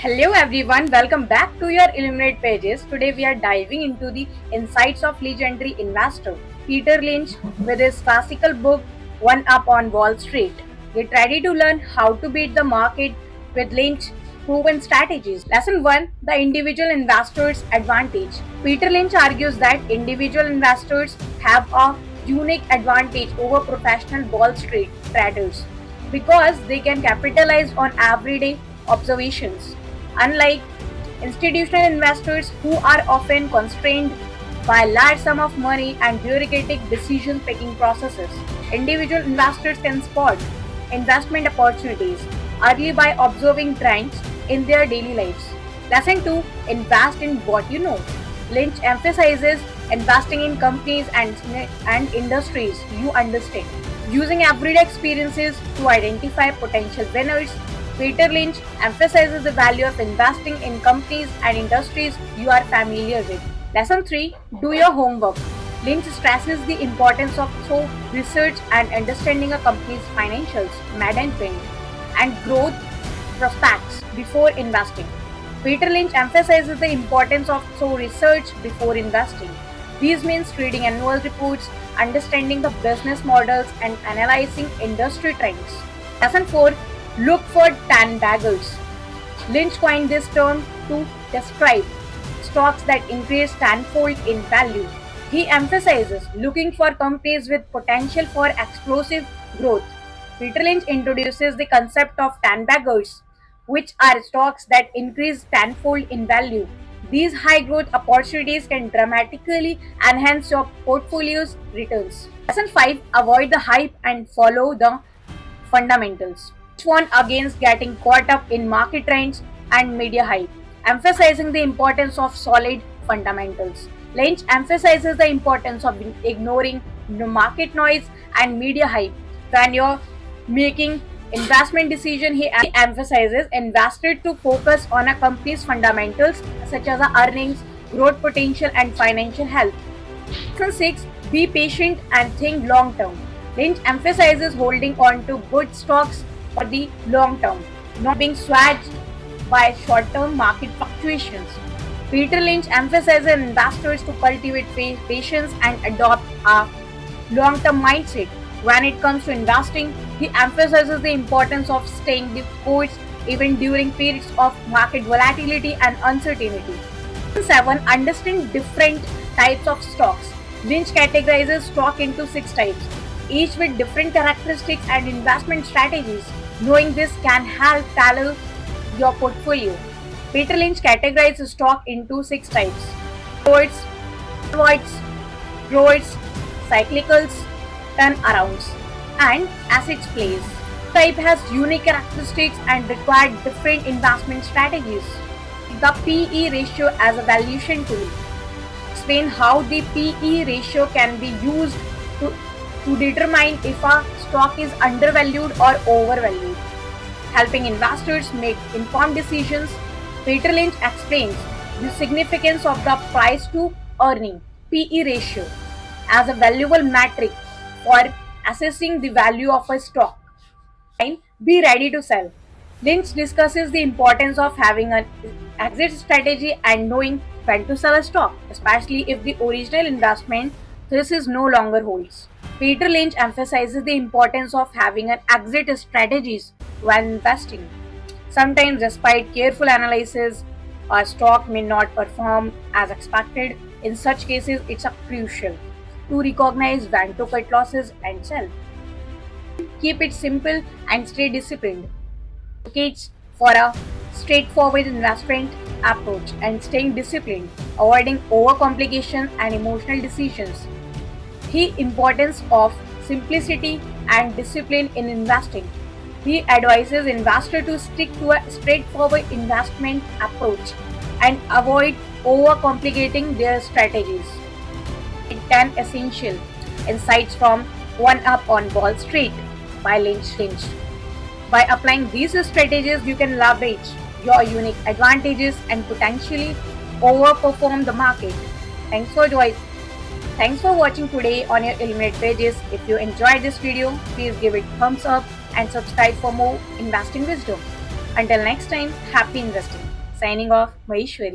Hello everyone, welcome back to your Illuminate Pages. Today we are diving into the insights of legendary investor Peter Lynch with his classical book One Up on Wall Street. Get ready to learn how to beat the market with Lynch's proven strategies. Lesson 1: The Individual Investor's Advantage. Peter Lynch argues that individual investors have a unique advantage over professional Wall Street traders because they can capitalize on everyday observations. Unlike institutional investors who are often constrained by large sum of money and bureaucratic decision-making processes, individual investors can spot investment opportunities early by observing trends in their daily lives. Lesson 2: Invest in what you know. Lynch emphasizes investing in companies and industries you understand, using everyday experiences to identify potential winners. Peter Lynch emphasizes the value of investing in companies and industries you are familiar with. Lesson 3: Do your homework. Lynch stresses the importance of thorough research and understanding a company's financials, management, and growth prospects before investing. Peter Lynch emphasizes the importance of thorough research before investing. This means reading annual reports, understanding the business models, and analyzing industry trends. Lesson 4: Look for 10 baggers. Lynch coined this term to describe stocks that increase tenfold in value. He emphasizes looking for companies with potential for explosive growth. Peter Lynch introduces the concept of 10 baggers, which are stocks that increase tenfold in value. These high growth opportunities can dramatically enhance your portfolio's returns. Lesson 5: Avoid the hype and follow the fundamentals. Warn against getting caught up in market trends and media hype, emphasizing the importance of solid fundamentals. Lynch emphasizes the importance of ignoring market noise and media hype when you're making investment decision. He emphasizes investors to focus on a company's fundamentals such as earnings, growth potential, and financial health. Lesson 6: Be patient and think long term. Lynch emphasizes holding on to good stocks for the long term, not being swayed by short-term market fluctuations. Peter Lynch emphasizes investors to cultivate patience and adopt a long-term mindset. When it comes to investing, he emphasizes the importance of staying the course even during periods of market volatility and uncertainty. 7. Understand different types of stocks. Lynch categorizes stock into 6 types, each with different characteristics and investment strategies. Knowing this can help tailor your portfolio. Peter Lynch categorizes stock into 6 types: growers, voids, growers, cyclicals, turnarounds, and assets plays. Each type has unique characteristics and require different investment strategies. The PE ratio as a valuation tool. Explain how the PE ratio can be used to determine if a stock is undervalued or overvalued, helping investors make informed decisions. Peter Lynch explains the significance of the price to earning (PE ratio) as a valuable metric for assessing the value of a stock. 9. Be ready to sell. Lynch discusses the importance of having an exit strategy and knowing when to sell a stock, especially if the original investment thesis no longer holds. Peter Lynch emphasizes the importance of having an exit strategies when investing. Sometimes, despite careful analysis, a stock may not perform as expected. In such cases, it's crucial to recognize when to cut losses and sell. Keep it simple and stay disciplined. Advocates for a straightforward investment approach and staying disciplined, avoiding overcomplication and emotional decisions. The importance of simplicity and discipline in investing. He advises investors to stick to a straightforward investment approach and avoid overcomplicating their strategies. 10 essential insights from One Up on Wall Street by Lynch. By applying these strategies, you can leverage your unique advantages and potentially overperform the market. Thanks for watching today on your Illuminate Pages. If you enjoyed this video, please give it thumbs up and subscribe for more investing wisdom. Until next time, happy investing. Signing off, Maheshwari.